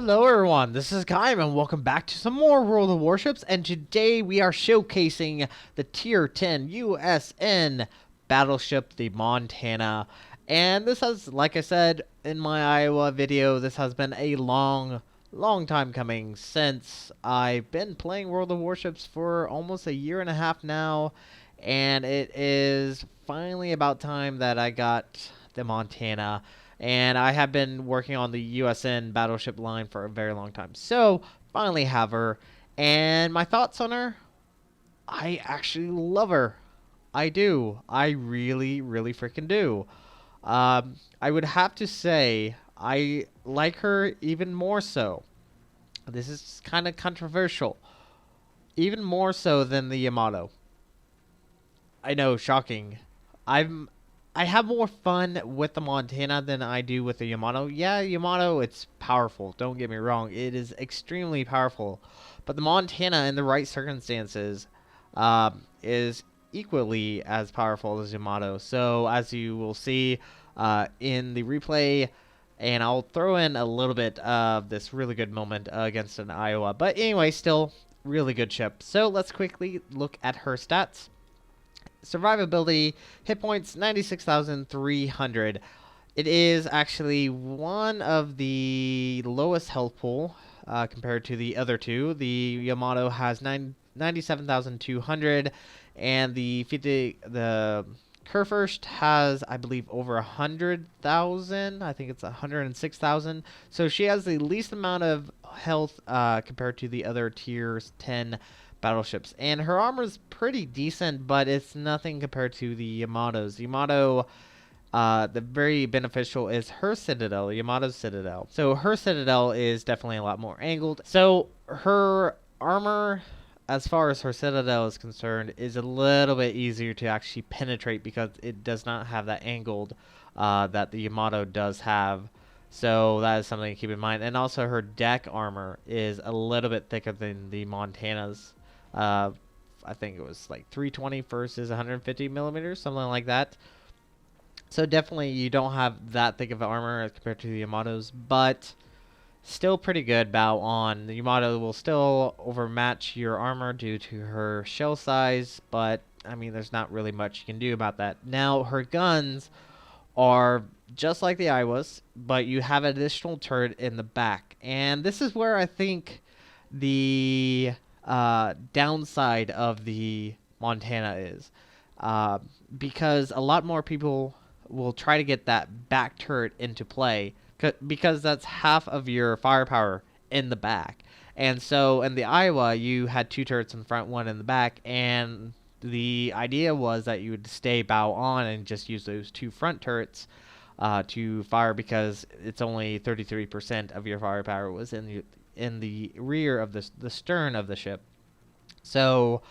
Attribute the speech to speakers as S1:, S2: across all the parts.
S1: Hello everyone, this is Hakaym and welcome back to some more World of Warships, and today we are showcasing the Tier 10 USN Battleship, the Montana. And this has, like I said in my Iowa video, this has been a long time coming since I've been playing World of Warships for almost a year and a half now, and it is finally about time that I got the Montana. And I have been working on the USN Battleship line for a very long time. So, finally have her. And my thoughts on her? I actually love her. I do. I really freaking do. I would have to say I like her even more so. This is kind of controversial. Even more so than the Yamato. I know, shocking. I have more fun with the Montana than I do with the Yamato. Yeah, Yamato, it's powerful. Don't get me wrong. It is extremely powerful. But the Montana, in the right circumstances, is equally as powerful as Yamato. So, as you will see in the replay, and I'll throw in a little bit of this really good moment against an Iowa. But anyway, still, really good ship. So, let's quickly look at her stats. Survivability, hit points 96,300. It is actually one of the lowest health pool compared to the other two. The Yamato has 97,200, and the Kurfürst has, I believe, over 100,000. I think it's 106,000. So she has the least amount of health compared to the other tiers 10 battleships, and her armor is pretty decent, but it's nothing compared to the Yamato's. Yamato, the very beneficial is her Citadel, Yamato's Citadel. So her Citadel is definitely a lot more angled. So her armor, as far as her Citadel is concerned, is a little bit easier to actually penetrate because it does not have that angled that the Yamato does have. So that is something to keep in mind. And also her deck armor is a little bit thicker than the Montana's. I think it was like 320 versus 150 millimeters, something like that. So definitely you don't have that thick of armor as compared to the Yamato's, but still pretty good bow on. The Yamato will still overmatch your armor due to her shell size, but I mean there's not really much you can do about that. Now her guns are just like the Iowas, but you have an additional turret in the back, and this is where I think the downside of the Montana is, because a lot more people will try to get that back turret into play because that's half of your firepower in the back. And so in the Iowa you had two turrets in front, one in the back, and the idea was that you would stay bow on and just use those two front turrets to fire, because it's only 33% of your firepower was in the rear of the stern of the ship. So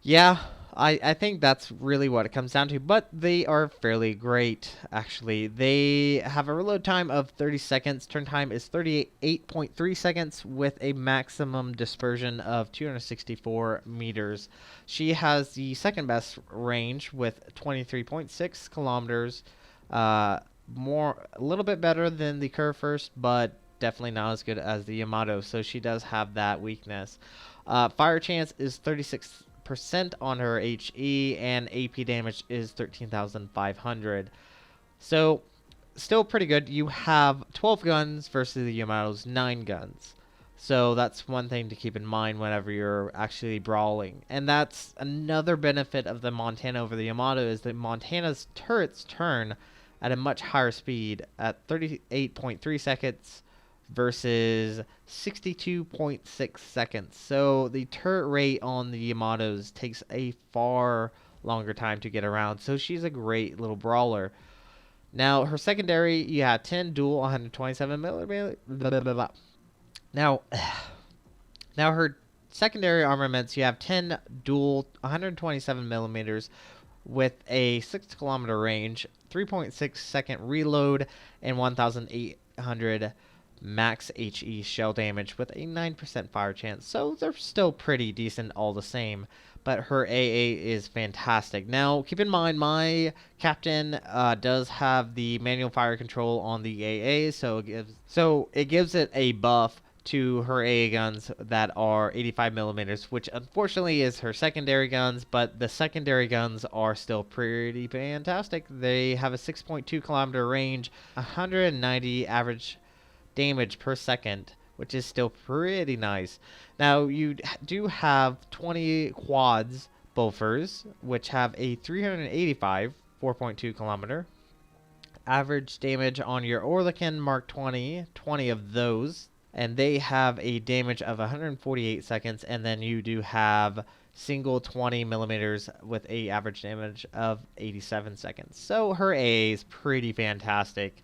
S1: yeah, I think that's really what it comes down to, but they are fairly great, actually. They have a reload time of 30 seconds. Turn time is 38.3 seconds with a maximum dispersion of 264 meters. She has the second best range with 23.6 kilometers. A little bit better than the Kurfürst, but definitely not as good as the Yamato, so she does have that weakness. Fire chance is 36% on her HE, and AP damage is 13,500. So, still pretty good. You have 12 guns versus the Yamato's 9 guns. So that's one thing to keep in mind whenever you're actually brawling. And that's another benefit of the Montana over the Yamato, is that Montana's turrets turn at a much higher speed at 38.3 seconds versus 62.6 seconds. So the turret rate on the Yamato's takes a far longer time to get around. So she's a great little brawler. Now her secondary, you have 10 dual 127 millimeter. Now her secondary armaments, you have 10 dual 127 millimeters with a 6 kilometer range, 3.6 second reload, and 1,800 max HE shell damage with a 9% fire chance. So they're still pretty decent all the same. But her AA is fantastic. Now, keep in mind, my captain does have the manual fire control on the AA, so it gives it a buff to her AA guns that are 85 millimeters, which unfortunately is her secondary guns, but the secondary guns are still pretty fantastic. They have a 6.2 kilometer range, 190 average damage per second, which is still pretty nice. Now, you do have 20 quads Bofors, which have a 385 4.2 kilometer average damage on your Orlican Mark 20 of those, and they have a damage of 148 seconds, and then you do have single 20 millimeters with a average damage of 87 seconds. So her AA is pretty fantastic,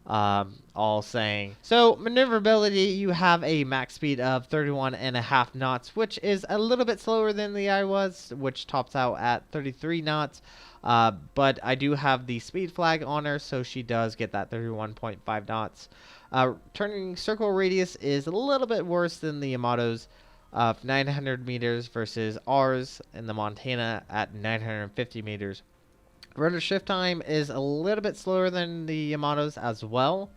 S1: all saying. So maneuverability, you have a max speed of 31.5 knots, which is a little bit slower than the Iowa's, which tops out at 33 knots. But I do have the speed flag on her, so she does get that 31.5 knots. Turning circle radius is a little bit worse than the Yamato's, of 900 meters versus ours in the Montana at 950 meters. Rudder shift time is a little bit slower than the Yamato's as well.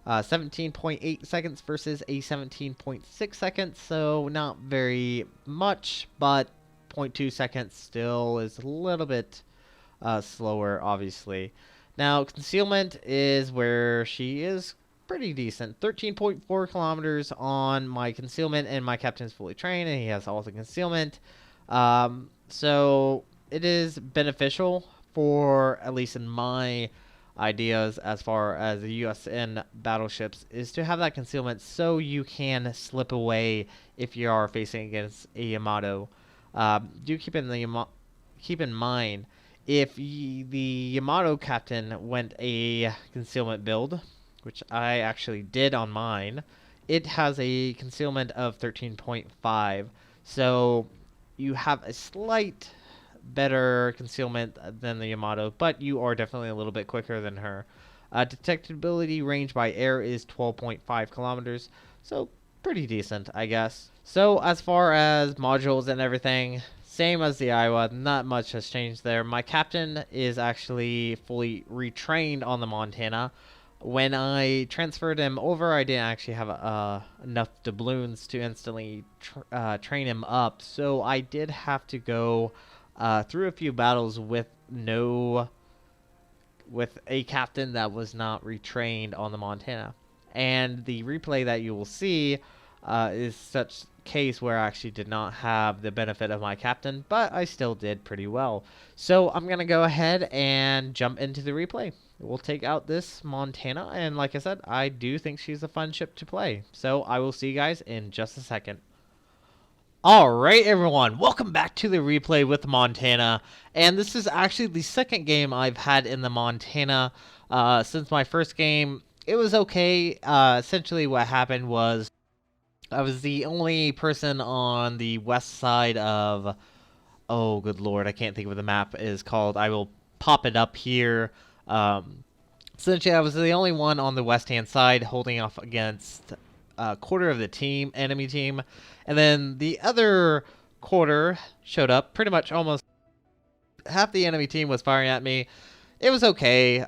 S1: 17.8 seconds versus a 17.6 seconds, so not very much, but 0.2 seconds still is a little bit slower, obviously. Now, concealment is where she is pretty decent. 13.4 kilometers on my concealment, and my captain's fully trained, and he has all the concealment. So it is beneficial for, at least in my ideas as far as the USN battleships, is to have that concealment so you can slip away if you are facing against a Yamato. Do keep in mind, if the Yamato captain went a concealment build, which I actually did on mine, it has a concealment of 13.5. So you have a slight better concealment than the Yamato, but you are definitely a little bit quicker than her. Detectability range by air is 12.5 kilometers, so pretty decent, I guess. So as far as modules and everything, same as the Iowa, not much has changed there. My captain is actually fully retrained on the Montana. When I transferred him over, I didn't actually have enough doubloons to instantly train him up, so I did have to go through a few battles with a captain that was not retrained on the Montana. And the replay that you will see is such case where I actually did not have the benefit of my captain, but I still did pretty well. So I'm going to go ahead and jump into the replay. We'll take out this Montana, and like I said, I do think she's a fun ship to play. So I will see you guys in just a second. Alright everyone, welcome back to the replay with Montana, and this is actually the second game I've had in the Montana. Since my first game, it was okay. Essentially what happened was, I was the only person on the west side of, oh good lord, I can't think of what the map is called. I will pop it up here. Essentially I was the only one on the west hand side holding off against a quarter of the team, enemy team, and then the other quarter showed up. Pretty much almost half the enemy team was firing at me. It was okay.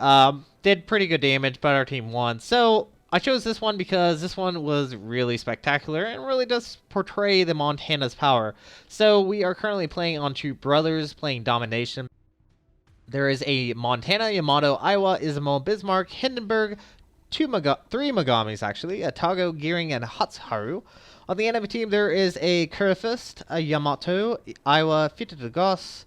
S1: Did pretty good damage, but our team won. So I chose this one because this one was really spectacular and really does portray the Montana's power. So we are currently playing on two brothers playing domination. There is a Montana, Yamato, Iowa, Izumo, Bismarck, Hindenburg, three Megamis actually, a Atago, Gearing, and Hatsuharu. On the enemy team, there is a Kurfürst, a Yamato, Iowa, Fitadagos,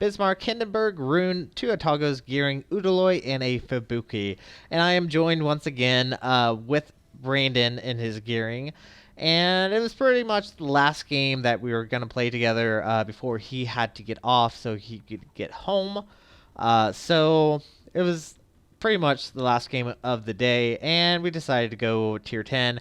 S1: Bismarck, Hindenburg, Rune, two Atagos, Gearing, Udaloy, and a Fubuki. And I am joined once again with Brandon in his Gearing. And it was pretty much the last game that we were going to play together before he had to get off so he could get home. So it was pretty much the last game of the day, and we decided to go tier 10.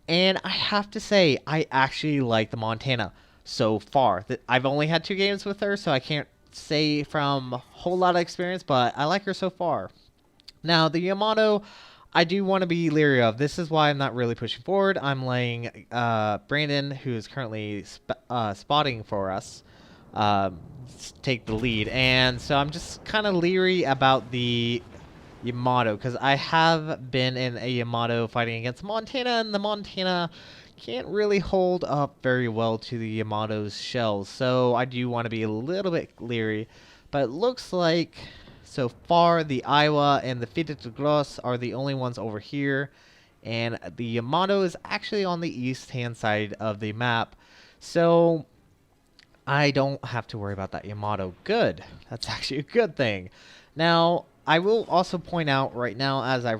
S1: And I have to say, I actually like the Montana so far. I've only had 2 games with her, so I can't say from a whole lot of experience, but I like her so far. Now, the Yamato, I do want to be leery of. This is why I'm not really pushing forward. I'm letting Brandon, who is currently spotting for us, take the lead. And so I'm just kind of leery about the Yamato, because I have been in a Yamato fighting against Montana, and the Montana can't really hold up very well to the Yamato's shells. So I do want to be a little bit leery. But it looks like so far the Iowa and the Fita de Gros are the only ones over here. And the Yamato is actually on the east-hand side of the map. So I don't have to worry about that Yamato. Good. That's actually a good thing. Now, I will also point out right now, as I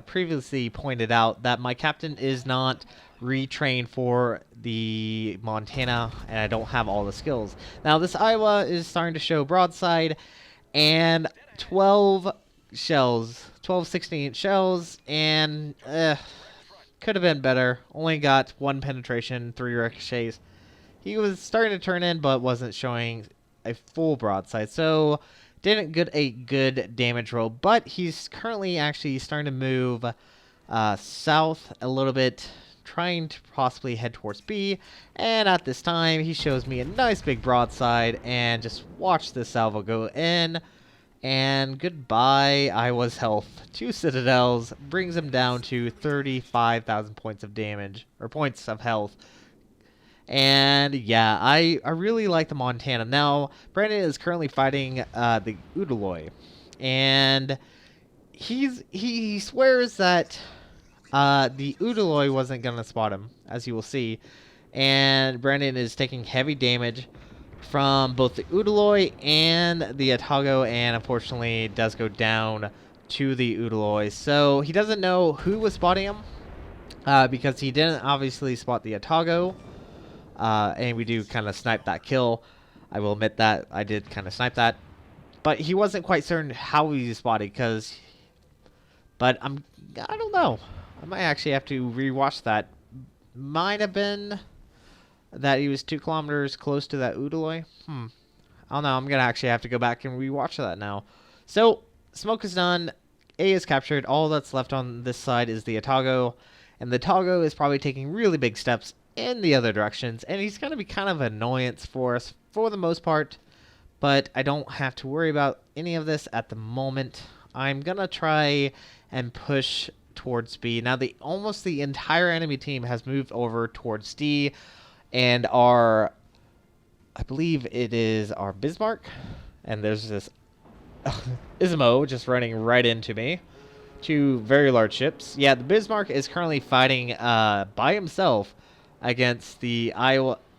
S1: previously pointed out, that my captain is not retrained for the Montana, and I don't have all the skills. Now, this Iowa is starting to show broadside, and 12 shells, 12 16-inch shells, and could have been better. Only got 1 penetration, 3 ricochets. He was starting to turn in, but wasn't showing a full broadside, so didn't get a good damage roll. But he's currently actually starting to move south a little bit, trying to possibly head towards B. And at this time, he shows me a nice big broadside, and just watch this salvo go in. And goodbye, Iowa's health. 2 citadels brings him down to 35,000 points of damage, or points of health. And yeah, I really like the Montana. Now, Brandon is currently fighting the Udaloy, and he swears that the Udaloy wasn't gonna spot him, as you will see, and Brandon is taking heavy damage from both the Udaloy and the Atago, and unfortunately does go down to the Udaloy. So he doesn't know who was spotting him, because he didn't obviously spot the Atago. And we do kind of snipe that kill. I will admit that I did kind of snipe that. But he wasn't quite certain how he spotted, but I don't know. I might actually have to rewatch that. Might have been that he was 2 kilometers close to that Udaloy. I don't know. I'm going to actually have to go back and rewatch that now. So, smoke is done. A is captured. All that's left on this side is the Atago. And the Atago is probably taking really big steps in the other directions, and he's going to be kind of an annoyance for us for the most part, but I don't have to worry about any of this at the moment. I'm going to try and push towards B. Now, almost the entire enemy team has moved over towards D, and I believe it is our Bismarck, and there's this Ismo just running right into me. 2 very large ships. Yeah, the Bismarck is currently fighting by himself against the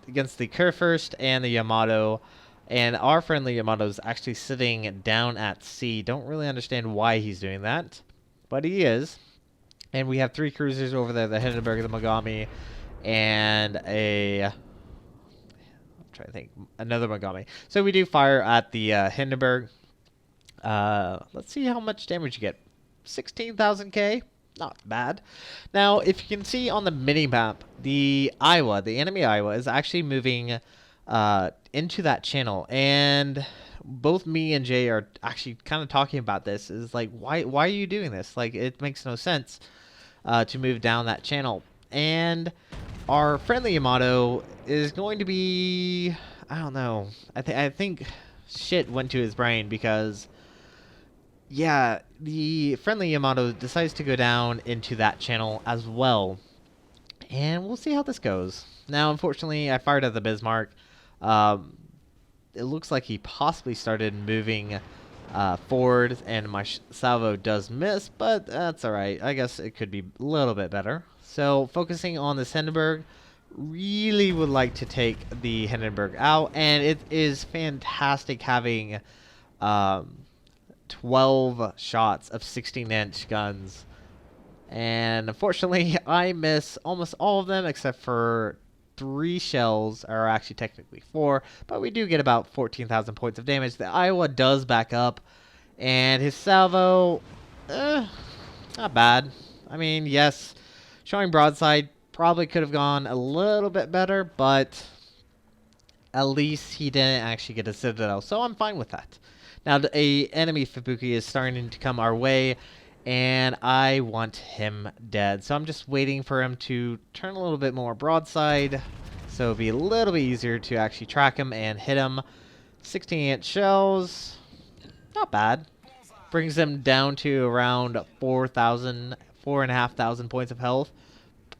S1: Kurfürst and the Yamato, and our friendly Yamato is actually sitting down at sea. Don't really understand why he's doing that, but he is. And we have 3 cruisers over there: the Hindenburg, the Mogami, and I'm trying to think, another Mogami. So we do fire at the Hindenburg. Let's see how much damage you get. 16,000 K. Not bad. Now, if you can see on the mini-map, the enemy Iowa, is actually moving into that channel. And both me and Jay are actually kind of talking about this. Is like, why are you doing this? Like, it makes no sense to move down that channel. And our friendly Yamato is going to be, I don't know. I think shit went to his brain, because yeah, the friendly Yamato decides to go down into that channel as well. And we'll see how this goes. Now, unfortunately, I fired at the Bismarck. It looks like he possibly started moving forward, and my salvo does miss, but that's alright. I guess it could be a little bit better. So, focusing on the Hindenburg, really would like to take the Hindenburg out, and it is fantastic having 12 shots of 16-inch guns, and unfortunately I miss almost all of them except for 3 shells, or actually technically 4, but we do get about 14,000 points of damage. The Iowa does back up, and his salvo, not bad. I mean, yes, showing broadside probably could have gone a little bit better, but at least he didn't actually get a citadel, so I'm fine with that. Now, a enemy Fubuki is starting to come our way, and I want him dead. So I'm just waiting for him to turn a little bit more broadside, so it'll be a little bit easier to actually track him and hit him. 16-inch shells, not bad. Brings him down to around 4,000, 4,500 points of health.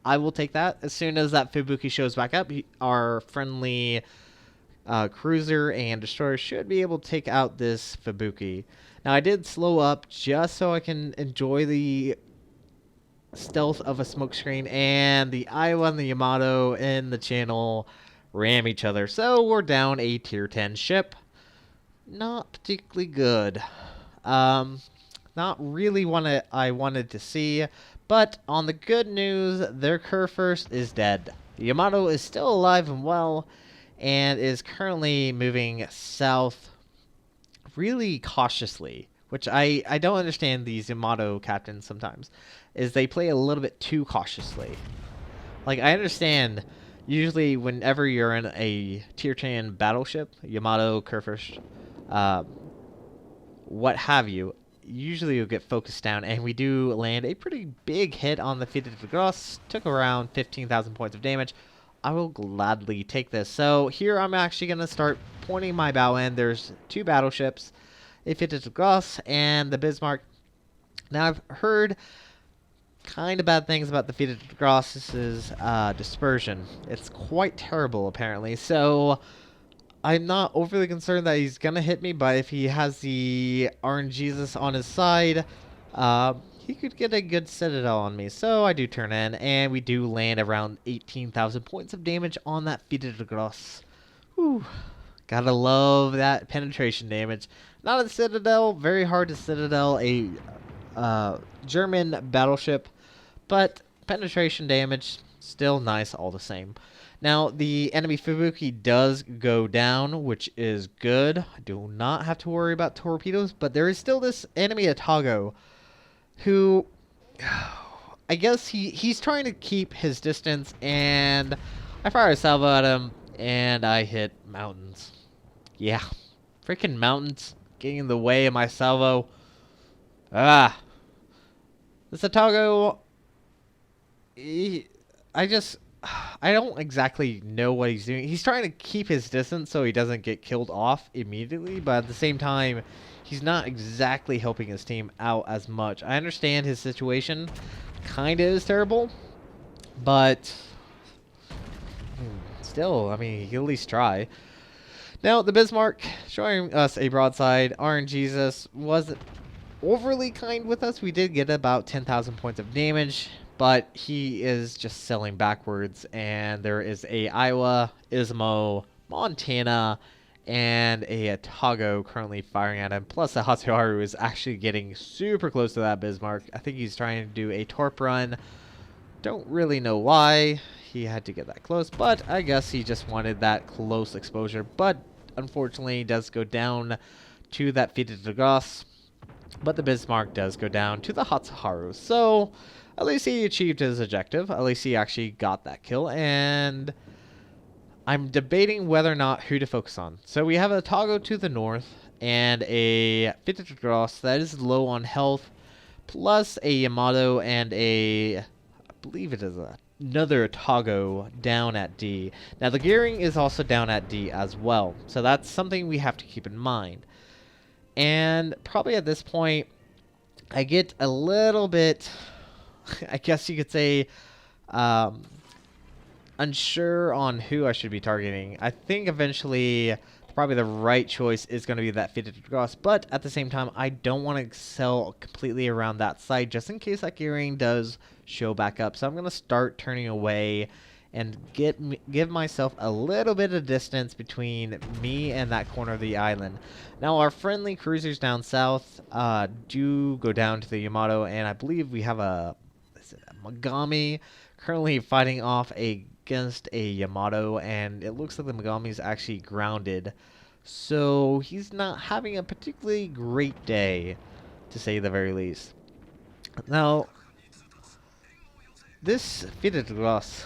S1: I will take that. As soon as that Fubuki shows back up, our friendly cruiser and destroyer should be able to take out this Fubuki. Now, I did slow up just so I can enjoy the stealth of a smokescreen, and the Iowa and the Yamato in the channel ram each other. So we're down a tier 10 ship. Not particularly good. Not really what I wanted to see, but on the good news, their Kurfürst is dead. The Yamato is still alive and well, and is currently moving south really cautiously, which I don't understand these Yamato captains sometimes, is they play a little bit too cautiously. Like, I understand, usually whenever you're in a tier 10 battleship, Yamato, Kurfürst, what have you, usually you'll get focused down, and we do land a pretty big hit on the Fiete de Gros. Took around 15,000 points of damage. I will gladly take this. So here I'm actually going to start pointing my bow in. There's two battleships, a Fiete de Gros and the Bismarck. Now I've heard kind of bad things about the Fiete de Gros's dispersion. It's quite terrible apparently. So I'm not overly concerned that he's going to hit me, but if he has the RNGesus on his side, he could get a good citadel on me. So I do turn in, and we do land around 18,000 points of damage on that Fiete de Gros. Whew. Gotta love that penetration damage. Not a citadel, very hard to citadel a German battleship, but penetration damage, still nice all the same. Now, the enemy Fubuki does go down, which is good. I do not have to worry about torpedoes, but there is still this enemy Atago who, I guess he's trying to keep his distance, and I fire a salvo at him, and I hit mountains. Yeah, freaking mountains getting in the way of my salvo. This Atago, I don't exactly know what he's doing. He's trying to keep his distance so he doesn't get killed off immediately, but at the same time, he's not exactly helping his team out as much. I understand his situation kind of is terrible, but still, I mean, he can at least try. Now, the Bismarck showing us a broadside. RNGesus wasn't overly kind with us. We did get about 10,000 points of damage, but he is just selling backwards, and there is a Iowa, Ismo, Montana, and a Atago currently firing at him. Plus, the Hatsuharu is actually getting super close to that Bismarck. I think he's trying to do a torp run. Don't really know why he had to get that close, but I guess he just wanted that close exposure. But unfortunately, he does go down to that Fiete de Gros, but the Bismarck does go down to the Hatsuharu. So at least he achieved his objective. At least he actually got that kill, and I'm debating whether or not who to focus on. So we have a Atago to the north and a Fiete de Gros that is low on health, plus a Yamato and a, I believe it is another Atago down at D. Now the gearing is also down at D as well, so that's something we have to keep in mind. And probably at this point, I get a little bit, I guess you could say, unsure on who I should be targeting. I think eventually probably the right choice is going to be that Fiete de Gros, but at the same time, I don't want to sell completely around that side just in case that gearing does show back up. So I'm going to start turning away and give myself a little bit of distance between me and that corner of the island. Now, our friendly cruisers down south do go down to the Yamato, and I believe we have a Megami currently fighting off against a Yamato, and it looks like the Megami is actually grounded. So he's not having a particularly great day, to say the very least. Now, this Fiete de Gros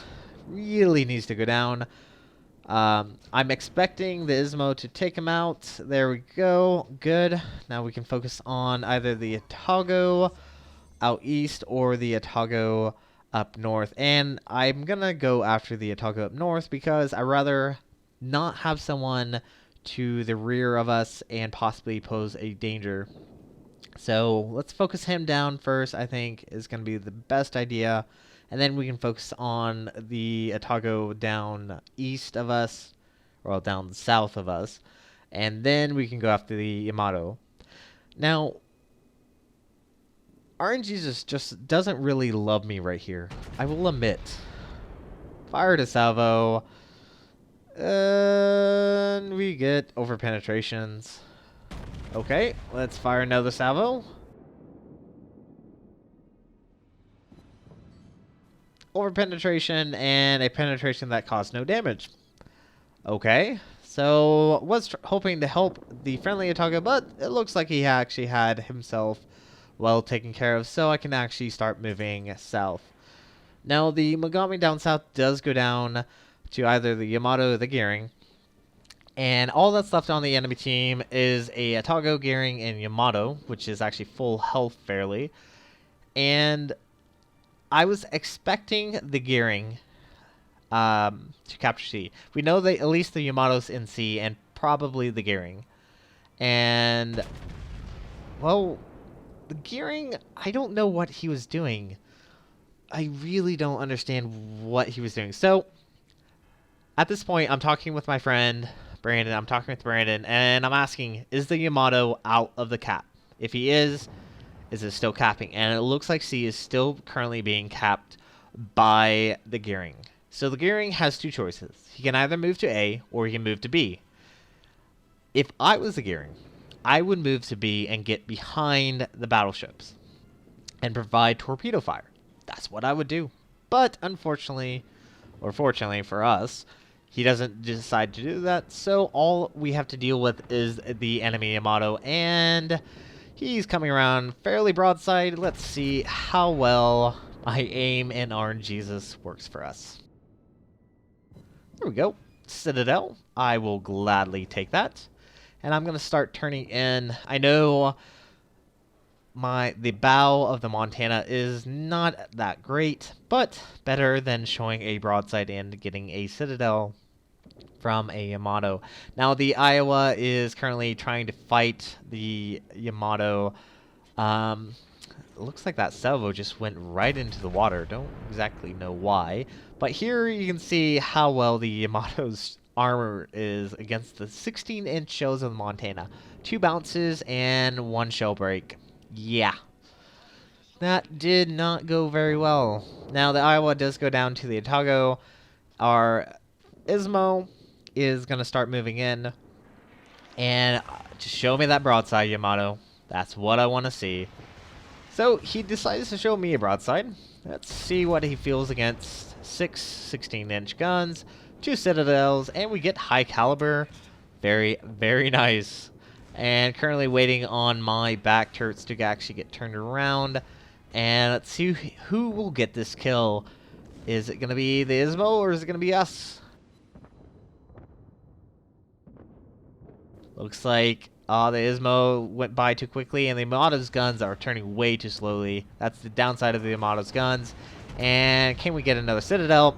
S1: really needs to go down. I'm expecting the Ismo to take him out. There we go. Good. Now we can focus on either the Atago out east or the Atago up north. And I'm going to go after the Atago up north because I'd rather not have someone to the rear of us and possibly pose a danger. So let's focus him down first, I think is going to be the best idea. And then we can focus on the Atago down east of us, or down south of us. And then we can go after the Yamato. Now, RNG just doesn't really love me right here. I will admit. Fire to salvo. And we get over penetrations. Okay, let's fire another salvo. Over penetration and a penetration that caused no damage. Okay, so was hoping to help the friendly Atago, but it looks like he actually had himself well taken care of, so I can actually start moving south. Now the Mogami down south does go down to either the Yamato or the Gearing. And all that's left on the enemy team is a Atago, Gearing, and Yamato, which is actually full health fairly. And I was expecting the Gearing to capture C. We know that at least the Yamato's in C and probably the Gearing. And, well, the Gearing, I don't know what he was doing. I really don't understand what he was doing. So, at this point, I'm talking with my friend Brandon. I'm talking with Brandon, and I'm asking, is the Yamato out of the cap? If he is it still capping? And it looks like C is still currently being capped by the Gearing. So the Gearing has two choices. He can either move to A or he can move to B. If I was the Gearing, I would move to B and get behind the battleships and provide torpedo fire. That's what I would do. But unfortunately, or fortunately for us, he doesn't decide to do that, so all we have to deal with is the enemy Yamato, and he's coming around fairly broadside. Let's see how well my aim and RNG works for us. There we go. Citadel. I will gladly take that. And I'm going to start turning in. I know the bow of the Montana is not that great, but better than showing a broadside and getting a Citadel from a Yamato. Now the Iowa is currently trying to fight the Yamato. It looks like that salvo just went right into the water. Don't exactly know why. But here you can see how well the Yamato's armor is against the 16-inch shells of the Montana. 2 bounces and 1 shell break. Yeah. That did not go very well. Now the Iowa does go down to the Atago. Our Ismo is going to start moving in. And just show me that broadside, Yamato. That's what I want to see. So he decides to show me a broadside. Let's see what he feels against 6 16-inch guns, 2 Citadels, and we get high caliber. Very, very nice. And currently waiting on my back turrets to actually get turned around. And let's see who will get this kill. Is it going to be the Ismo or is it going to be us? Looks like the Ismo went by too quickly, and the Yamato's guns are turning way too slowly. That's the downside of the Yamato's guns. And can we get another Citadel?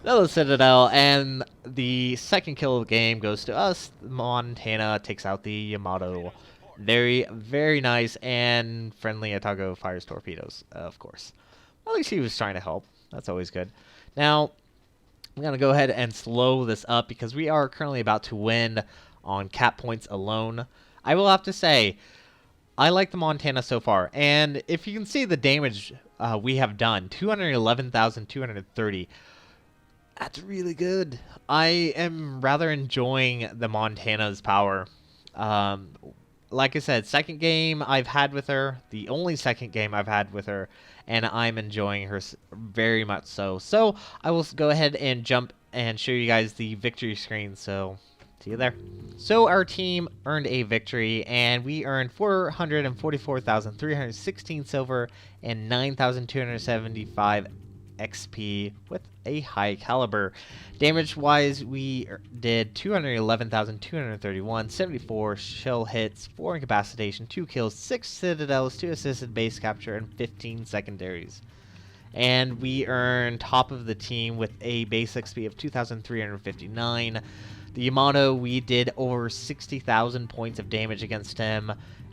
S1: Another Citadel, and the second kill of the game goes to us. Montana takes out the Yamato. Very, very nice, and friendly Atago fires torpedoes, of course. At least he was trying to help. That's always good. Now, I'm going to go ahead and slow this up because we are currently about to win on cap points alone. I will have to say, I like the Montana so far, and if you can see the damage we have done, 211,230. That's really good. I am rather enjoying the Montana's power. Like I said, second game I've had with her, the only second game I've had with her, and I'm enjoying her very much so. So I will go ahead and jump and show you guys the victory screen. So see you there. So our team earned a victory, and we earned 444,316 silver and 9,275 XP with a high caliber. Damage wise, we did 211,231, 74 shell hits, 4 incapacitation, 2 kills, 6 citadels, 2 assisted base capture, and 15 secondaries. And we earned top of the team with a base XP of 2,359. The Yamato, we did over 60,000 points of damage against him,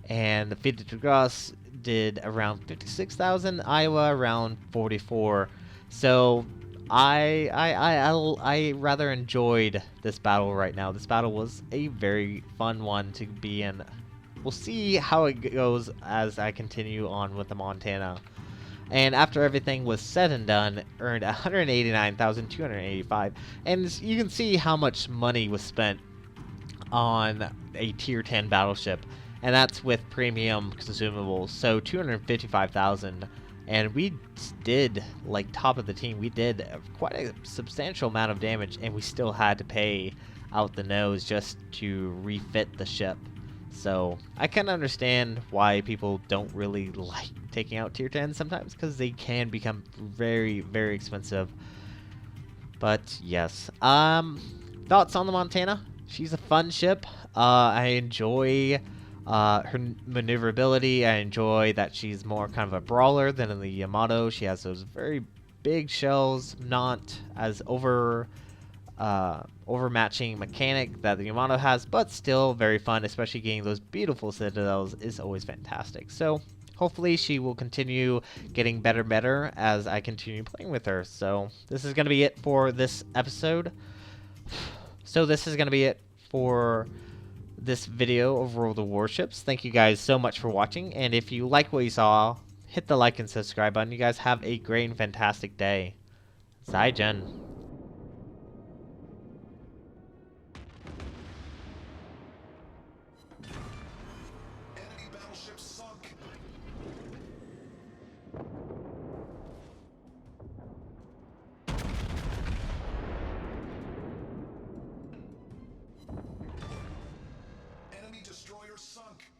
S1: and the Fidget Grass did around 56,000. Iowa around 44. So I rather enjoyed this battle right now. This battle was a very fun one to be in. We'll see how it goes as I continue on with the Montana. And after everything was said and done, earned 189,285. And you can see how much money was spent on a tier 10 battleship. And that's with premium consumables. So 255,000. And we did, like, top of the team, we did quite a substantial amount of damage. And we still had to pay out the nose just to refit the ship. So I can understand why people don't really like taking out tier 10 sometimes, because they can become very, very expensive. But yes, thoughts on the Montana? She's a fun ship. I enjoy her maneuverability. I enjoy that she's more kind of a brawler than in the Yamato. She has those very big shells, not as overmatching mechanic that the Yamato has, but still very fun, especially getting those beautiful citadels is always fantastic. So hopefully she will continue getting better and better as I continue playing with her. So this is going to be it for this episode. So this is going to be it for this video of World of Warships. Thank you guys so much for watching, and if you like what you saw, hit the like and subscribe button. You guys have a great and fantastic day. Zai Jen.
S2: Battleship sunk. Enemy destroyer sunk.